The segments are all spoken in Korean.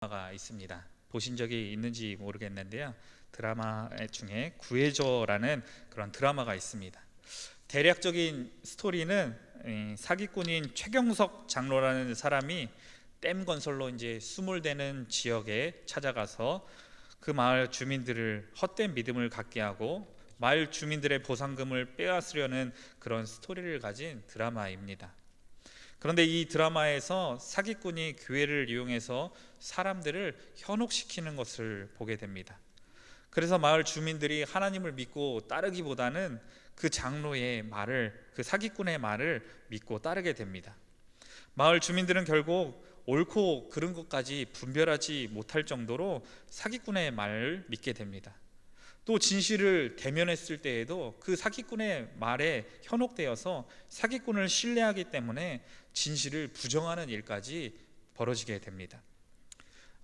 드라마가 있습니다. 보신 적이 있는지 모르겠는데요. 드라마 중에 구해줘라는 그런 드라마가 있습니다. 대략적인 스토리는 사기꾼인 최경석 장로라는 사람이 댐 건설로 이제 수몰되는 지역에 찾아가서 그 마을 주민들을 헛된 믿음을 갖게 하고 마을 주민들의 보상금을 빼앗으려는 그런 스토리를 가진 드라마입니다. 그런데 이 드라마에서 사기꾼이 교회를 이용해서 사람들을 현혹시키는 것을 보게 됩니다. 그래서 마을 주민들이 하나님을 믿고 따르기보다는 그 장로의 말을, 그 사기꾼의 말을 믿고 따르게 됩니다. 마을 주민들은 결국 옳고 그른 것까지 분별하지 못할 정도로 사기꾼의 말을 믿게 됩니다. 또 진실을 대면했을 때에도 그 사기꾼의 말에 현혹되어서 사기꾼을 신뢰하기 때문에 진실을 부정하는 일까지 벌어지게 됩니다.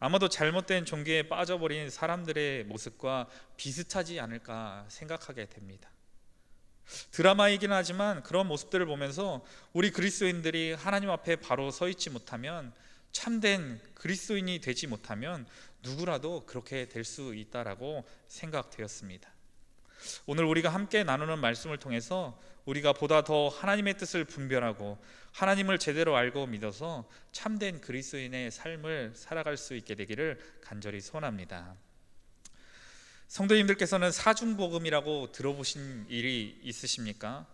아마도 잘못된 종교에 빠져버린 사람들의 모습과 비슷하지 않을까 생각하게 됩니다. 드라마이긴 하지만 그런 모습들을 보면서 우리 그리스도인들이 하나님 앞에 바로 서 있지 못하면, 참된 그리스도인이 되지 못하면 누구라도 그렇게 될 수 있다라고 생각되었습니다. 오늘 우리가 함께 나누는 말씀을 통해서 우리가 보다 더 하나님의 뜻을 분별하고 하나님을 제대로 알고 믿어서 참된 그리스도인의 삶을 살아갈 수 있게 되기를 간절히 소원합니다. 성도님들께서는 사중복음이라고 들어보신 일이 있으십니까?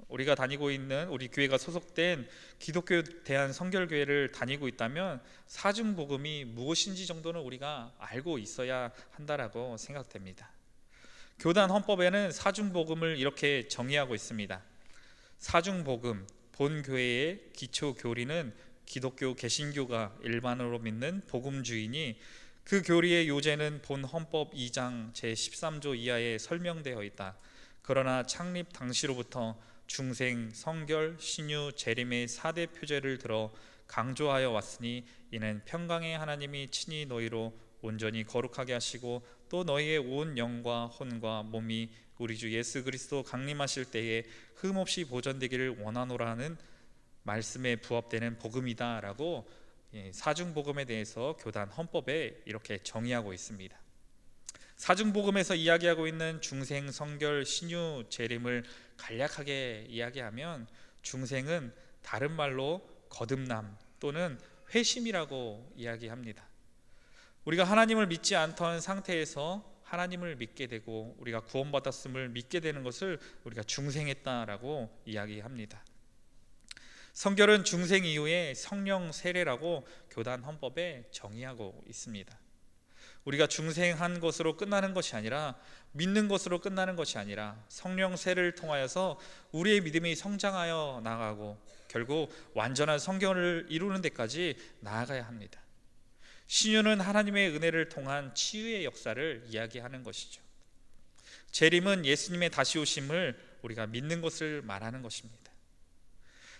우리가 다니고 있는, 우리 교회가 소속된 기독교 대한성결교회를 다니고 있다면 사중복음이 무엇인지 정도는 우리가 알고 있어야 한다라고 생각됩니다. 교단 헌법에는 사중복음을 이렇게 정의하고 있습니다. 사중복음, 본 교회의 기초 교리는 기독교 개신교가 일반으로 믿는 복음주의니 그 교리의 요제는 본 헌법 2장 제13조 이하에 설명되어 있다. 그러나 창립 당시로부터 중생, 성결, 신유, 재림의 4대 표제를 들어 강조하여 왔으니 이는 평강의 하나님이 친히 너희로 온전히 거룩하게 하시고 또 너희의 온 영과 혼과 몸이 우리 주 예수 그리스도 강림하실 때에 흠없이 보존되기를 원하노라 하는 말씀에 부합되는 복음이다 라고 사중복음에 대해서 교단 헌법에 이렇게 정의하고 있습니다. 사중복음에서 이야기하고 있는 중생, 성결, 신유, 재림을 간략하게 이야기하면 중생은 다른 말로 거듭남 또는 회심이라고 이야기합니다. 우리가 하나님을 믿지 않던 상태에서 하나님을 믿게 되고 우리가 구원받았음을 믿게 되는 것을 우리가 중생했다라고 이야기합니다. 성결은 중생 이후에 성령 세례라고 교단 헌법에 정의하고 있습니다. 우리가 중생한 것으로 끝나는 것이 아니라, 믿는 것으로 끝나는 것이 아니라 성령 세례를 통하여서 우리의 믿음이 성장하여 나가고 결국 완전한 성결을 이루는 데까지 나아가야 합니다. 신유는 하나님의 은혜를 통한 치유의 역사를 이야기하는 것이죠. 재림은 예수님의 다시 오심을 우리가 믿는 것을 말하는 것입니다.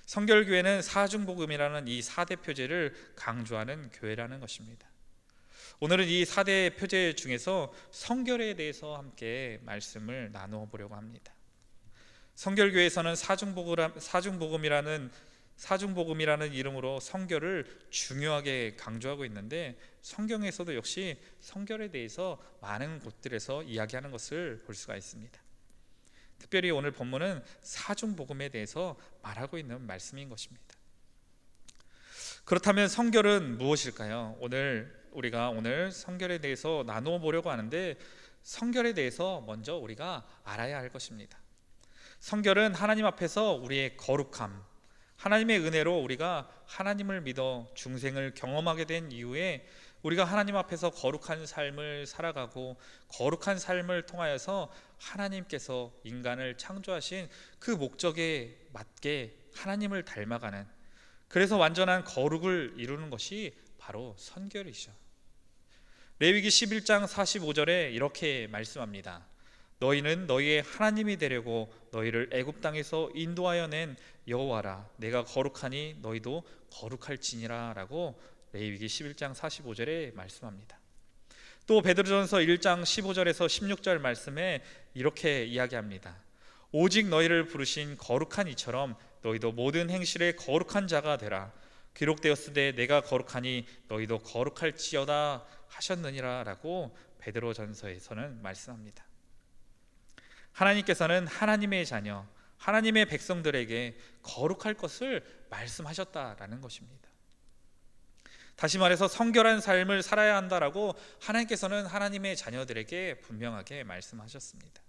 성결교회는 사중복음이라는 이 4대 표제를 강조하는 교회라는 것입니다. 오늘은 이 4대 표제 중에서 성결에 대해서 함께 말씀을 나누어 보려고 합니다. 성결교회에서는 사중복음이라는 이름으로 성결을 중요하게 강조하고 있는데, 성경에서도 역시 성결에 대해서 많은 곳들에서 이야기하는 것을 볼 수가 있습니다. 특별히 오늘 본문은 사중복음에 대해서 말하고 있는 말씀인 것입니다. 그렇다면 성결은 무엇일까요? 우리가 오늘 성결에 대해서 나누어 보려고 하는데, 성결에 대해서 먼저 우리가 알아야 할 것입니다. 성결은 하나님 앞에서 우리의 거룩함, 하나님의 은혜로 우리가 하나님을 믿어 중생을 경험하게 된 이후에 우리가 하나님 앞에서 거룩한 삶을 살아가고 거룩한 삶을 통하여서 하나님께서 인간을 창조하신 그 목적에 맞게 하나님을 닮아가는, 그래서 완전한 거룩을 이루는 것이 바로 성결이죠. 레위기 11장 45절에 이렇게 말씀합니다. 너희는 너희의 하나님이 되려고 너희를 애굽 땅에서 인도하여 낸 여호와라. 내가 거룩하니 너희도 거룩할지니라 라고 레위기 11장 45절에 말씀합니다. 또 베드로전서 1장 15절에서 16절 말씀에 이렇게 이야기합니다. 오직 너희를 부르신 거룩한 이처럼 너희도 모든 행실에 거룩한 자가 되라. 기록되었으되 내가 거룩하니 너희도 거룩할지어다 하셨느니라 라고 베드로전서에서는 말씀합니다. 하나님께서는 하나님의 자녀, 하나님의 백성들에게 거룩할 것을 말씀하셨다라는 것입니다. 다시 말해서 성결한 삶을 살아야 한다라고 하나님께서는 하나님의 자녀들에게 분명하게 말씀하셨습니다.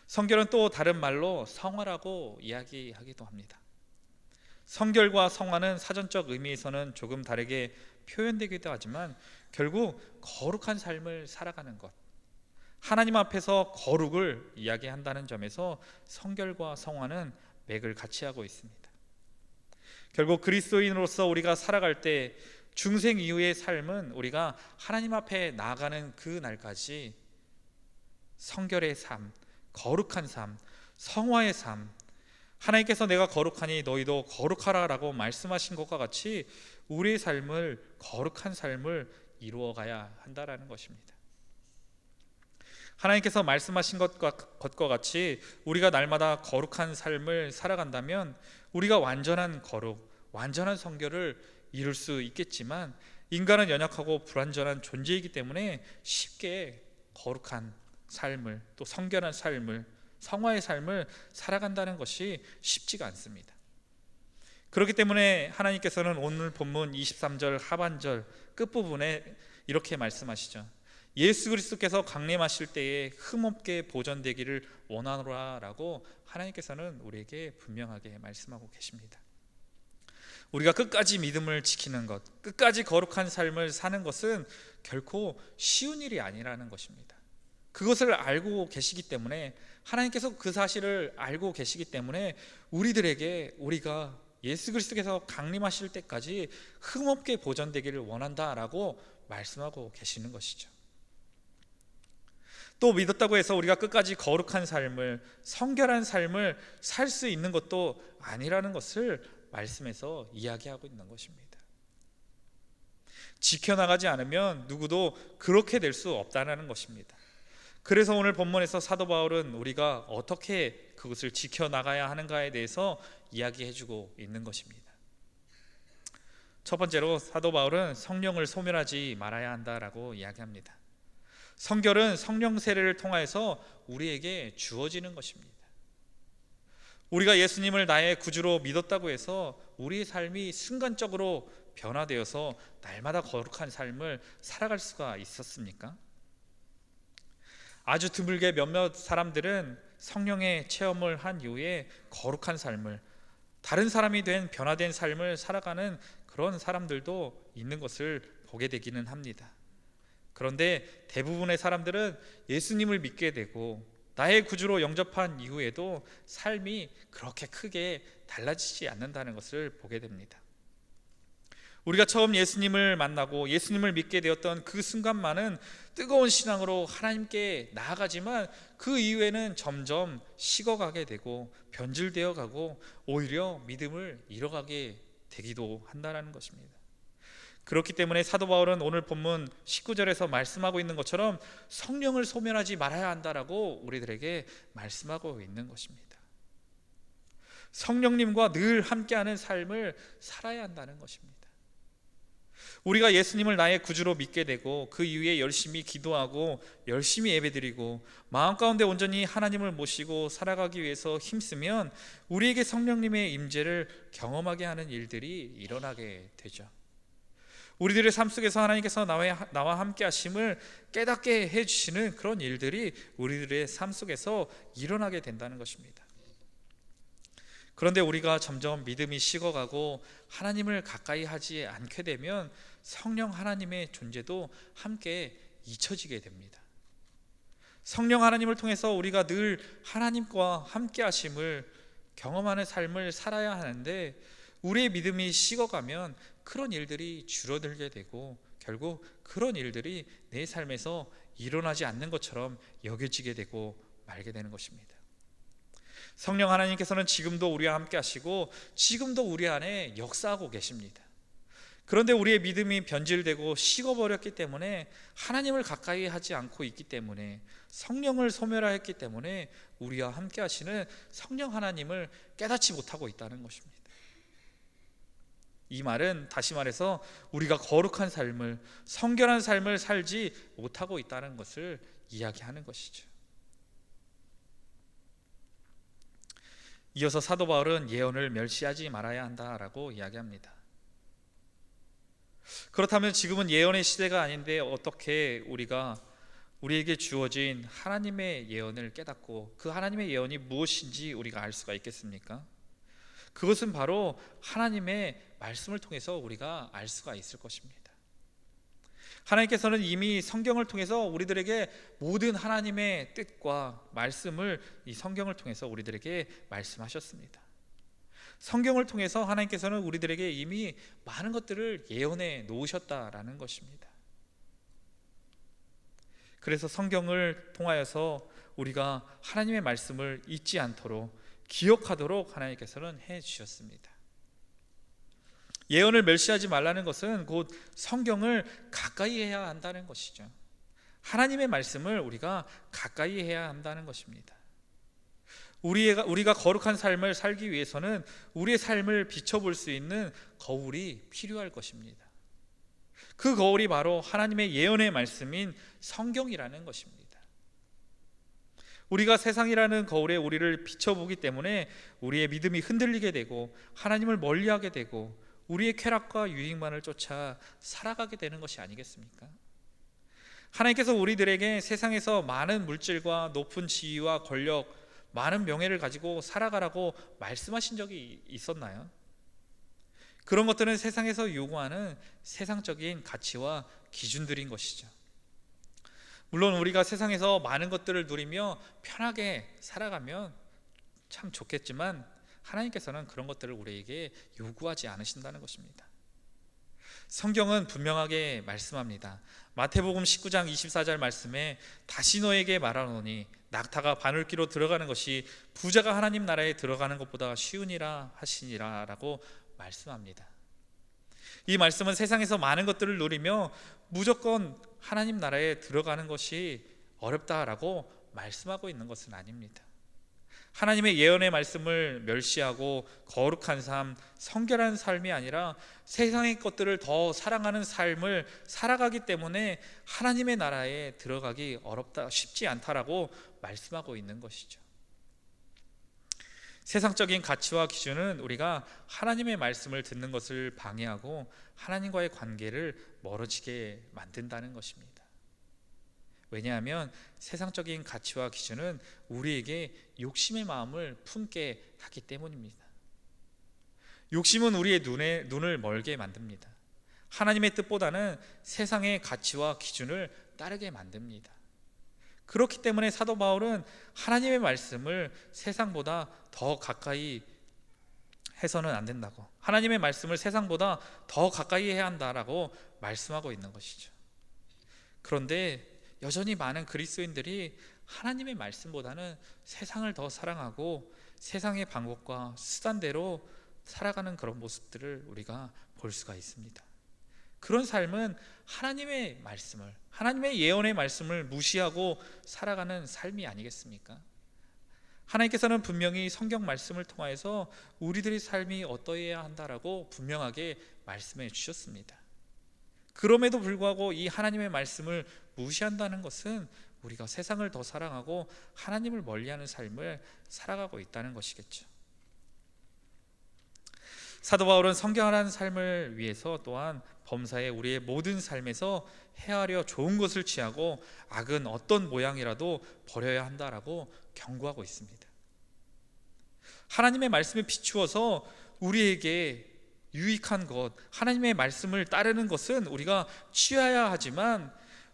성결은 또 다른 말로 성화라고 이야기하기도 합니다. 성결과 성화는 사전적 의미에서는 조금 다르게 표현되기도 하지만 결국 거룩한 삶을 살아가는 것, 하나님 앞에서 거룩을 이야기한다는 점에서 성결과 성화는 맥을 같이 하고 있습니다. 결국 그리스도인으로서 우리가 살아갈 때 중생 이후의 삶은 우리가 하나님 앞에 나아가는 그 날까지 성결의 삶, 거룩한 삶, 성화의 삶, 하나님께서 내가 거룩하니 너희도 거룩하라 라고 말씀하신 것과 같이 우리의 삶을, 거룩한 삶을 이루어가야 한다는 것입니다. 하나님께서 말씀하신 것과 같이 우리가 날마다 거룩한 삶을 살아간다면 우리가 완전한 거룩, 완전한 성결을 이룰 수 있겠지만 인간은 연약하고 불완전한 존재이기 때문에 쉽게 거룩한 삶을, 또 성결한 삶을, 성화의 삶을 살아간다는 것이 쉽지가 않습니다. 그렇기 때문에 하나님께서는 오늘 본문 23절 하반절 끝부분에 이렇게 말씀하시죠. 예수 그리스도께서 강림하실 때에 흠없게 보존되기를 원하노라 라고 하나님께서는 우리에게 분명하게 말씀하고 계십니다. 우리가 끝까지 믿음을 지키는 것, 끝까지 거룩한 삶을 사는 것은 결코 쉬운 일이 아니라는 것입니다. 그것을 알고 계시기 때문에, 하나님께서 그 사실을 알고 계시기 때문에 우리들에게 우리가 예수 그리스도께서 강림하실 때까지 흠없게 보존되기를 원한다라고 말씀하고 계시는 것이죠. 또 믿었다고 해서 우리가 끝까지 거룩한 삶을, 성결한 삶을 살 수 있는 것도 아니라는 것을 말씀에서 이야기하고 있는 것입니다. 지켜나가지 않으면 누구도 그렇게 될 수 없다는 것입니다. 그래서 오늘 본문에서 사도 바울은 우리가 어떻게 그것을 지켜나가야 하는가에 대해서 이야기해주고 있는 것입니다. 첫 번째로 사도 바울은 성령을 소멸하지 말아야 한다라고 이야기합니다. 성결은 성령 세례를 통하여서 우리에게 주어지는 것입니다. 우리가 예수님을 나의 구주로 믿었다고 해서 우리의 삶이 순간적으로 변화되어서 날마다 거룩한 삶을 살아갈 수가 있었습니까? 아주 드물게 몇몇 사람들은 성령의 체험을 한 이후에 거룩한 삶을, 다른 사람이 된 변화된 삶을 살아가는 그런 사람들도 있는 것을 보게 되기는 합니다. 그런데 대부분의 사람들은 예수님을 믿게 되고 나의 구주로 영접한 이후에도 삶이 그렇게 크게 달라지지 않는다는 것을 보게 됩니다. 우리가 처음 예수님을 만나고 예수님을 믿게 되었던 그 순간만은 뜨거운 신앙으로 하나님께 나아가지만 그 이후에는 점점 식어가게 되고 변질되어 가고 오히려 믿음을 잃어가게 되기도 한다는 것입니다. 그렇기 때문에 사도 바울은 오늘 본문 19절에서 말씀하고 있는 것처럼 성령을 소멸하지 말아야 한다라고 우리들에게 말씀하고 있는 것입니다. 성령님과 늘 함께하는 삶을 살아야 한다는 것입니다. 우리가 예수님을 나의 구주로 믿게 되고 그 이후에 열심히 기도하고 열심히 예배드리고 마음 가운데 온전히 하나님을 모시고 살아가기 위해서 힘쓰면 우리에게 성령님의 임재를 경험하게 하는 일들이 일어나게 되죠. 우리들의 삶 속에서 하나님께서 나와 함께 하심을 깨닫게 해주시는 그런 일들이 우리들의 삶 속에서 일어나게 된다는 것입니다. 그런데 우리가 점점 믿음이 식어가고 하나님을 가까이 하지 않게 되면 성령 하나님의 존재도 함께 잊혀지게 됩니다. 성령 하나님을 통해서 우리가 늘 하나님과 함께 하심을 경험하는 삶을 살아야 하는데 우리의 믿음이 식어가면 그런 일들이 줄어들게 되고 결국 그런 일들이 내 삶에서 일어나지 않는 것처럼 여겨지게 되고 말게 되는 것입니다. 성령 하나님께서는 지금도 우리와 함께 하시고 지금도 우리 안에 역사하고 계십니다. 그런데 우리의 믿음이 변질되고 식어버렸기 때문에 하나님을 가까이 하지 않고 있기 때문에 성령을 소멸하였기 때문에 우리와 함께 하시는 성령 하나님을 깨닫지 못하고 있다는 것입니다. 이 말은 다시 말해서 우리가 거룩한 삶을, 성결한 삶을 살지 못하고 있다는 것을 이야기하는 것이죠. 이어서 사도 바울은 예언을 멸시하지 말아야 한다라고 이야기합니다. 그렇다면 지금은 예언의 시대가 아닌데 어떻게 우리에게 주어진 하나님의 예언을 깨닫고 그 하나님의 예언이 무엇인지 우리가 알 수가 있겠습니까? 그것은 바로 하나님의 말씀을 통해서 우리가 알 수가 있을 것입니다. 하나님께서는 이미 성경을 통해서 우리들에게 모든 하나님의 뜻과 말씀을 이 성경을 통해서 우리들에게 말씀하셨습니다. 성경을 통해서 하나님께서는 우리들에게 이미 많은 것들을 예언해 놓으셨다라는 것입니다. 그래서 성경을 통하여서 우리가 하나님의 말씀을 잊지 않도록 기억하도록 하나님께서는 해 주셨습니다. 예언을 멸시하지 말라는 것은 곧 성경을 가까이 해야 한다는 것이죠. 하나님의 말씀을 우리가 가까이 해야 한다는 것입니다. 우리가 거룩한 삶을 살기 위해서는 우리의 삶을 비춰볼 수 있는 거울이 필요할 것입니다. 그 거울이 바로 하나님의 예언의 말씀인 성경이라는 것입니다. 우리가 세상이라는 거울에 우리를 비춰보기 때문에 우리의 믿음이 흔들리게 되고 하나님을 멀리하게 되고 우리의 쾌락과 유익만을 쫓아 살아가게 되는 것이 아니겠습니까? 하나님께서 우리들에게 세상에서 많은 물질과 높은 지위와 권력, 많은 명예를 가지고 살아가라고 말씀하신 적이 있었나요? 그런 것들은 세상에서 요구하는 세상적인 가치와 기준들인 것이죠. 물론 우리가 세상에서 많은 것들을 누리며 편하게 살아가면 참 좋겠지만 하나님께서는 그런 것들을 우리에게 요구하지 않으신다는 것입니다. 성경은 분명하게 말씀합니다. 마태복음 19장 24절 말씀에 다시 너에게 말하노니 낙타가 바늘귀로 들어가는 것이 부자가 하나님 나라에 들어가는 것보다 쉬우니라 하시니라 라고 말씀합니다. 이 말씀은 세상에서 많은 것들을 누리며 무조건 하나님 나라에 들어가는 것이 어렵다라고 말씀하고 있는 것은 아닙니다. 하나님의 예언의 말씀을 멸시하고 거룩한 삶, 성결한 삶이 아니라 세상의 것들을 더 사랑하는 삶을 살아가기 때문에 하나님의 나라에 들어가기 어렵다, 쉽지 않다라고 말씀하고 있는 것이죠. 세상적인 가치와 기준은 우리가 하나님의 말씀을 듣는 것을 방해하고 하나님과의 관계를 멀어지게 만든다는 것입니다. 왜냐하면 세상적인 가치와 기준은 우리에게 욕심의 마음을 품게 하기 때문입니다. 욕심은 우리의 눈을 멀게 만듭니다. 하나님의 뜻보다는 세상의 가치와 기준을 따르게 만듭니다. 그렇기 때문에 사도 바울은 하나님의 말씀을 세상보다 더 가까이 해서는 안 된다고, 하나님의 말씀을 세상보다 더 가까이 해야 한다라고 말씀하고 있는 것이죠. 그런데 여전히 많은 그리스도인들이 하나님의 말씀보다는 세상을 더 사랑하고 세상의 방법과 수단대로 살아가는 그런 모습들을 우리가 볼 수가 있습니다. 그런 삶은 하나님의 말씀을, 하나님의 예언의 말씀을 무시하고 살아가는 삶이 아니겠습니까? 하나님께서는 분명히 성경 말씀을 통하여서 우리들의 삶이 어떠해야 한다라고 분명하게 말씀해 주셨습니다. 그럼에도 불구하고 이 하나님의 말씀을 무시한다는 것은 우리가 세상을 더 사랑하고 하나님을 멀리하는 삶을 살아가고 있다는 것이겠죠. 사도 바울은 성결한 삶을 위해서 또한 범사에 우리의 모든 삶에서 헤아려 좋은 것을 취하고 악은 어떤 모양이라도 버려야 한다라고 경고하고 있습니다. 하나님의 말씀에 비추어서 우리에게 유익한 것, 하나님의 말씀을 따르는 것은 우리가 취해야 하지만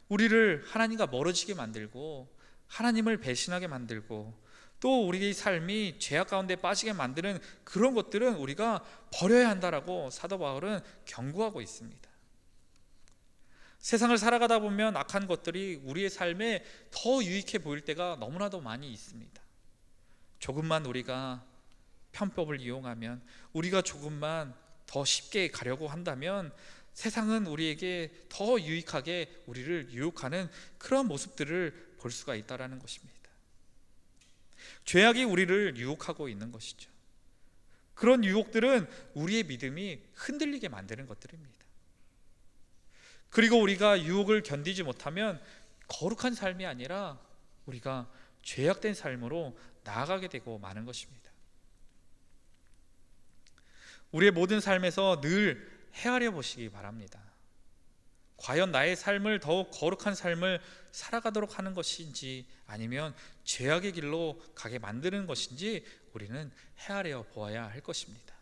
우리를 하나님과 멀어지게 만들고 하나님을 배신하게 만들고 또 우리의 삶이 죄악 가운데 빠지게 만드는 그런 것들은 우리가 버려야 한다라고 사도 바울은 경고하고 있습니다. 세상을 살아가다 보면 악한 것들이 우리의 삶에 더 유익해 보일 때가 너무나도 많이 있습니다. 조금만 우리가 편법을 이용하면, 우리가 조금만 더 쉽게 가려고 한다면 세상은 우리에게 더 유익하게 우리를 유혹하는 그런 모습들을 볼 수가 있다는 것입니다. 죄악이 우리를 유혹하고 있는 것이죠. 그런 유혹들은 우리의 믿음이 흔들리게 만드는 것들입니다. 그리고 우리가 유혹을 견디지 못하면 거룩한 삶이 아니라 우리가 죄악된 삶으로 나아가게 되고 마는 것입니다. 우리의 모든 삶에서 늘 헤아려 보시기 바랍니다. 과연 나의 삶을 더욱 거룩한 삶을 살아가도록 하는 것인지 아니면 죄악의 길로 가게 만드는 것인지 우리는 헤아려 보아야 할 것입니다.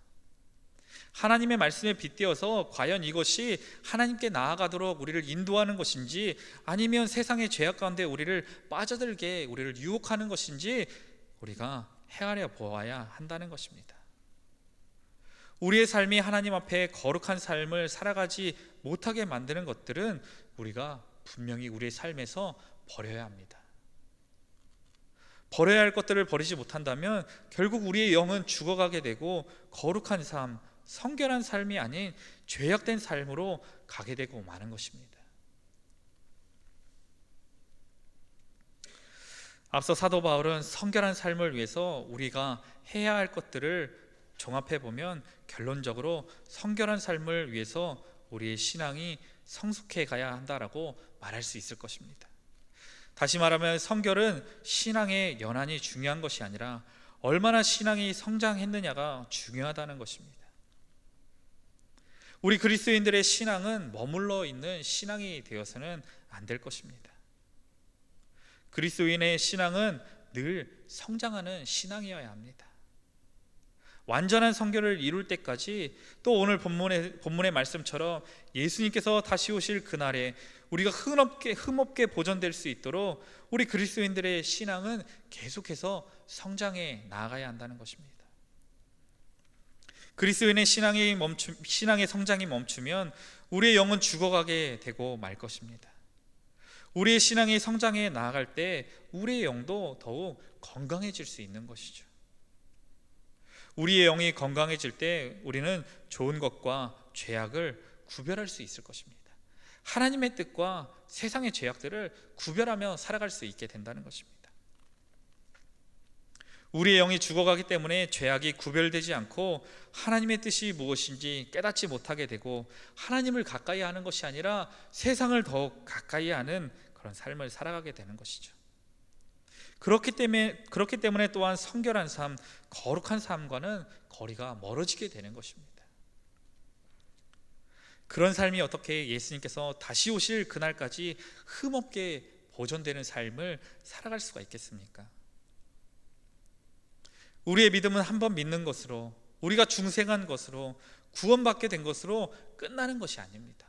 하나님의 말씀에 빗대어서 과연 이것이 하나님께 나아가도록 우리를 인도하는 것인지 아니면 세상의 죄악 가운데 우리를 빠져들게 우리를 유혹하는 것인지 우리가 헤아려 보아야 한다는 것입니다. 우리의 삶이 하나님 앞에 거룩한 삶을 살아가지 못하게 만드는 것들은 우리가 분명히 우리의 삶에서 버려야 합니다. 버려야 할 것들을 버리지 못한다면 결국 우리의 영은 죽어가게 되고 거룩한 삶, 성결한 삶이 아닌 죄악된 삶으로 가게 되고 마는 것입니다. 앞서 사도 바울은 성결한 삶을 위해서 우리가 해야 할 것들을 종합해 보면 결론적으로 성결한 삶을 위해서 우리의 신앙이 성숙해 가야 한다라고 말할 수 있을 것입니다. 다시 말하면 성결은 신앙의 연한이 중요한 것이 아니라 얼마나 신앙이 성장했느냐가 중요하다는 것입니다. 우리 그리스도인들의 신앙은 머물러 있는 신앙이 되어서는 안 될 것입니다. 그리스도인의 신앙은 늘 성장하는 신앙이어야 합니다. 완전한 성결을 이룰 때까지 또 오늘 본문의 말씀처럼 예수님께서 다시 오실 그날에 우리가 흠없게 보존될 수 있도록 우리 그리스도인들의 신앙은 계속해서 성장해 나아가야 한다는 것입니다. 그리스도인의 신앙의 성장이 멈추면 우리의 영은 죽어가게 되고 말 것입니다. 우리의 신앙이 성장해 나아갈 때 우리의 영도 더욱 건강해질 수 있는 것이죠. 우리의 영이 건강해질 때 우리는 좋은 것과 죄악을 구별할 수 있을 것입니다. 하나님의 뜻과 세상의 죄악들을 구별하며 살아갈 수 있게 된다는 것입니다. 우리의 영이 죽어가기 때문에 죄악이 구별되지 않고 하나님의 뜻이 무엇인지 깨닫지 못하게 되고 하나님을 가까이 하는 것이 아니라 세상을 더욱 가까이 하는 그런 삶을 살아가게 되는 것이죠. 그렇기 때문에 또한 성결한 삶, 거룩한 삶과는 거리가 멀어지게 되는 것입니다. 그런 삶이 어떻게 예수님께서 다시 오실 그날까지 흠없게 보존되는 삶을 살아갈 수가 있겠습니까? 우리의 믿음은 한번 믿는 것으로, 우리가 중생한 것으로, 구원받게 된 것으로 끝나는 것이 아닙니다.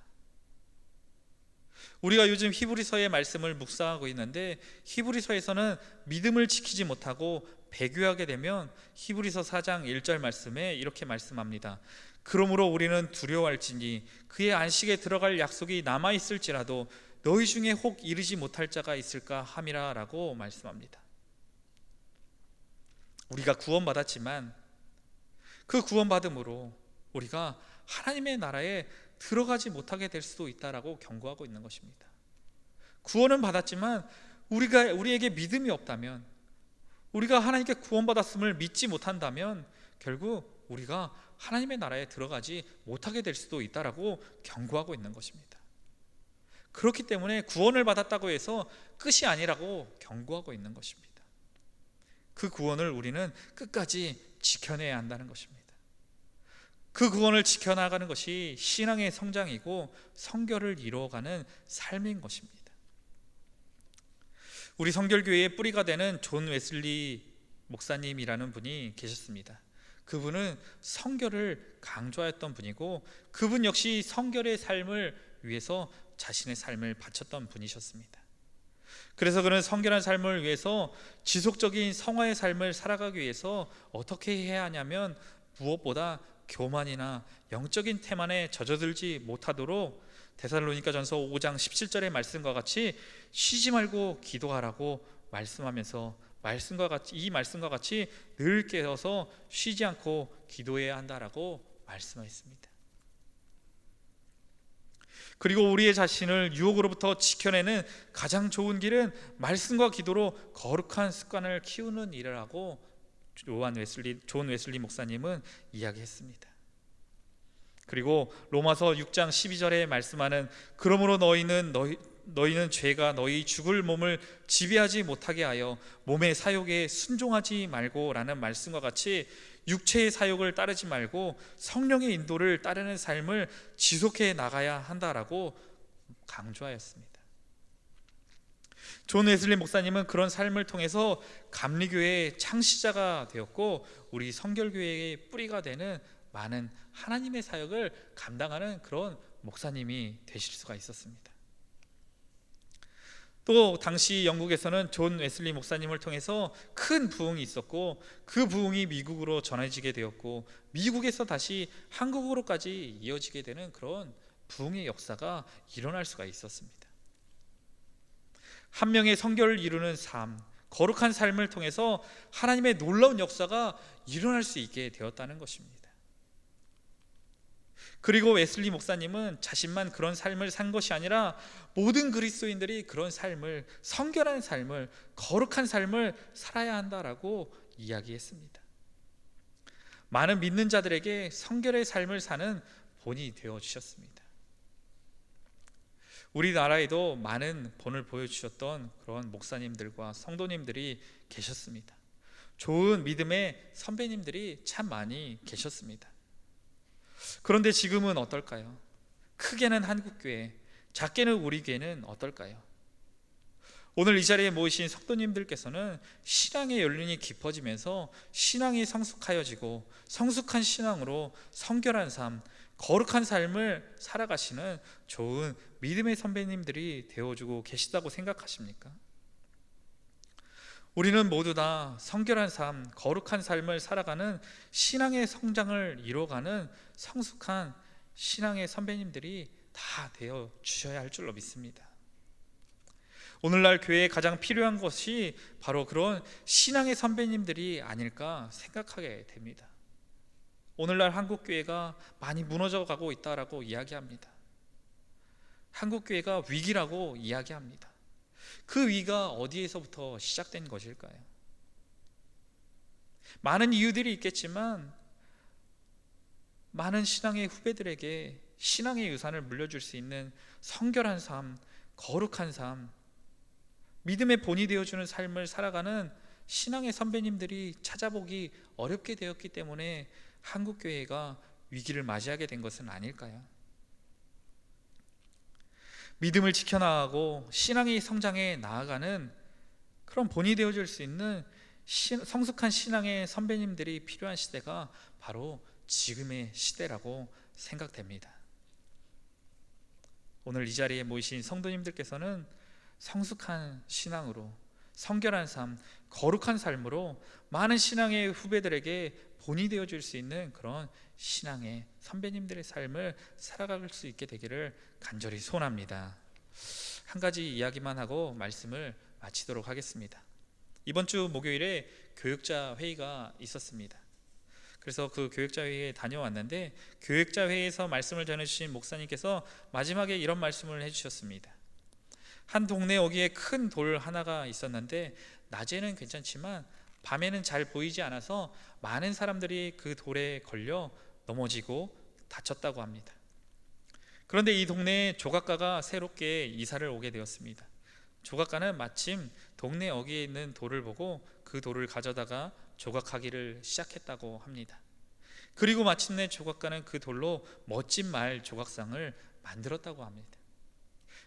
우리가 요즘 히브리서의 말씀을 묵상하고 있는데 히브리서에서는 믿음을 지키지 못하고 배교하게 되면 히브리서 4장 1절 말씀에 이렇게 말씀합니다. 그러므로 우리는 두려워할지니 그의 안식에 들어갈 약속이 남아있을지라도 너희 중에 혹 이르지 못할 자가 있을까 함이라 라고 말씀합니다. 우리가 구원받았지만 그 구원받음으로 우리가 하나님의 나라에 들어가지 못하게 될 수도 있다라고 경고하고 있는 것입니다. 구원은 받았지만 우리에게 믿음이 없다면, 우리가 하나님께 구원받았음을 믿지 못한다면 결국 우리가 하나님의 나라에 들어가지 못하게 될 수도 있다라고 경고하고 있는 것입니다. 그렇기 때문에 구원을 받았다고 해서 끝이 아니라고 경고하고 있는 것입니다. 그 구원을 우리는 끝까지 지켜내야 한다는 것입니다. 그 구원을 지켜나가는 것이 신앙의 성장이고 성결을 이루어가는 삶인 것입니다. 우리 성결교회의 뿌리가 되는 존 웨슬리 목사님이라는 분이 계셨습니다. 그분은 성결을 강조하였던 분이고 그분 역시 성결의 삶을 위해서 자신의 삶을 바쳤던 분이셨습니다. 그래서 그는 성결한 삶을 위해서 지속적인 성화의 삶을 살아가기 위해서 어떻게 해야 하냐면 무엇보다 교만이나 영적인 태만에 젖어들지 못하도록 데살로니가전서 5장 17절의 말씀과 같이 쉬지 말고 기도하라고 말씀하면서 이 말씀과 같이 늘 깨어서 쉬지 않고 기도해야 한다라고 말씀하셨습니다. 그리고 우리의 자신을 유혹으로부터 지켜내는 가장 좋은 길은 말씀과 기도로 거룩한 습관을 키우는 일이라고 존 웨슬리 목사님은 이야기했습니다. 그리고 로마서 6장 12절에 말씀하는 그러므로 너희는 죄가 너희 죽을 몸을 지배하지 못하게 하여 몸의 사욕에 순종하지 말고 라는 말씀과 같이 육체의 사욕을 따르지 말고 성령의 인도를 따르는 삶을 지속해 나가야 한다라고 강조하였습니다. 존 웨슬리 목사님은 그런 삶을 통해서 감리교회의 창시자가 되었고 우리 성결교회의 뿌리가 되는 많은 하나님의 사역을 감당하는 그런 목사님이 되실 수가 있었습니다. 또 당시 영국에서는 존 웨슬리 목사님을 통해서 큰 부흥이 있었고 그 부흥이 미국으로 전해지게 되었고 미국에서 다시 한국으로까지 이어지게 되는 그런 부흥의 역사가 일어날 수가 있었습니다. 한 명의 성결을 이루는 삶, 거룩한 삶을 통해서 하나님의 놀라운 역사가 일어날 수 있게 되었다는 것입니다. 그리고 웨슬리 목사님은 자신만 그런 삶을 산 것이 아니라 모든 그리스도인들이 그런 삶을, 성결한 삶을, 거룩한 삶을 살아야 한다라고 이야기했습니다. 많은 믿는 자들에게 성결의 삶을 사는 본이 되어주셨습니다. 우리나라에도 많은 본을 보여주셨던 그런 목사님들과 성도님들이 계셨습니다. 좋은 믿음의 선배님들이 참 많이 계셨습니다. 그런데 지금은 어떨까요? 크게는 한국교회, 작게는 우리 교회는 어떨까요? 오늘 이 자리에 모이신 성도님들께서는 신앙의 연륜이 깊어지면서 신앙이 성숙하여지고 성숙한 신앙으로 성결한 삶, 거룩한 삶을 살아가시는 좋은 믿음의 선배님들이 되어주고 계시다고 생각하십니까? 우리는 모두 다 성결한 삶, 거룩한 삶을 살아가는 신앙의 성장을 이뤄가는 성숙한 신앙의 선배님들이 다 되어 주셔야 할 줄로 믿습니다. 오늘날 교회에 가장 필요한 것이 바로 그런 신앙의 선배님들이 아닐까 생각하게 됩니다. 오늘날 한국교회가 많이 무너져가고 있다라고 이야기합니다. 한국교회가 위기라고 이야기합니다. 그 위기가 어디에서부터 시작된 것일까요? 많은 이유들이 있겠지만 많은 신앙의 후배들에게 신앙의 유산을 물려줄 수 있는 성결한 삶, 거룩한 삶, 믿음의 본이 되어주는 삶을 살아가는 신앙의 선배님들이 찾아보기 어렵게 되었기 때문에 한국교회가 위기를 맞이하게 된 것은 아닐까요? 믿음을 지켜나가고 신앙의 성장에 나아가는 그런 본이 되어줄 수 있는 성숙한 신앙의 선배님들이 필요한 시대가 바로 지금의 시대라고 생각됩니다. 오늘 이 자리에 모이신 성도님들께서는 성숙한 신앙으로, 성결한 삶, 거룩한 삶으로 많은 신앙의 후배들에게 본이 되어줄 수 있는 그런 신앙의 선배님들의 삶을 살아갈 수 있게 되기를 간절히 소원합니다. 한 가지 이야기만 하고 말씀을 마치도록 하겠습니다. 이번 주 목요일에 교육자 회의가 있었습니다. 그래서 그 교육자 회의에 다녀왔는데 교육자 회의에서 말씀을 전해주신 목사님께서 마지막에 이런 말씀을 해주셨습니다. 한 동네 어귀에 큰 돌 하나가 있었는데 낮에는 괜찮지만 밤에는 잘 보이지 않아서 많은 사람들이 그 돌에 걸려 넘어지고 다쳤다고 합니다. 그런데 이 동네에 조각가가 새롭게 이사를 오게 되었습니다. 조각가는 마침 동네 어귀에 있는 돌을 보고 그 돌을 가져다가 조각하기를 시작했다고 합니다. 그리고 마침내 조각가는 그 돌로 멋진 말 조각상을 만들었다고 합니다.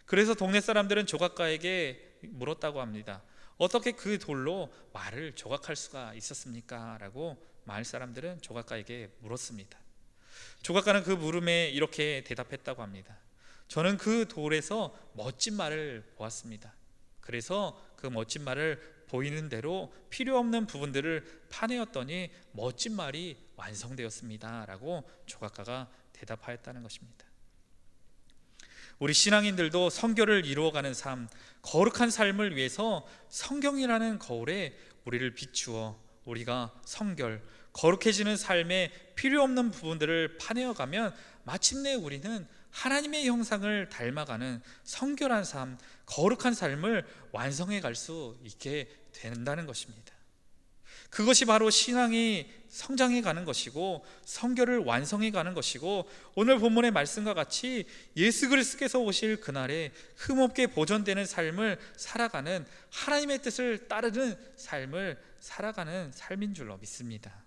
그래서 동네 사람들은 조각가에게 물었다고 합니다. 어떻게 그 돌로 말을 조각할 수가 있었습니까? 라고 마을 사람들은 조각가에게 물었습니다. 조각가는 그 물음에 이렇게 대답했다고 합니다. 저는 그 돌에서 멋진 말을 보았습니다. 그래서 그 멋진 말을 보이는 대로 필요 없는 부분들을 파내었더니 멋진 말이 완성되었습니다. 라고 조각가가 대답하였다는 것입니다. 우리 신앙인들도 성결을 이루어가는 삶, 거룩한 삶을 위해서 성경이라는 거울에 우리를 비추어 우리가 성결, 거룩해지는 삶에 필요 없는 부분들을 파내어가면 마침내 우리는 하나님의 형상을 닮아가는 성결한 삶, 거룩한 삶을 완성해 갈 수 있게 된다는 것입니다. 그것이 바로 신앙이 성장해 가는 것이고 성결을 완성해 가는 것이고, 오늘 본문의 말씀과 같이 예수 그리스도께서 오실 그날에 흠없게 보존되는 삶을 살아가는, 하나님의 뜻을 따르는 삶을 살아가는 삶인 줄로 믿습니다.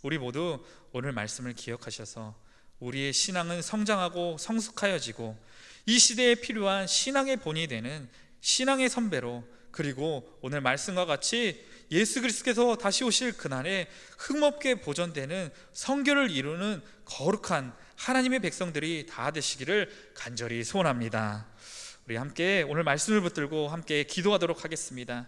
우리 모두 오늘 말씀을 기억하셔서 우리의 신앙은 성장하고 성숙하여지고 이 시대에 필요한 신앙의 본이 되는 신앙의 선배로, 그리고 오늘 말씀과 같이 예수 그리스도께서 다시 오실 그날에 흠없게 보존되는 성결을 이루는 거룩한 하나님의 백성들이 다 되시기를 간절히 소원합니다. 우리 함께 오늘 말씀을 붙들고 함께 기도하도록 하겠습니다.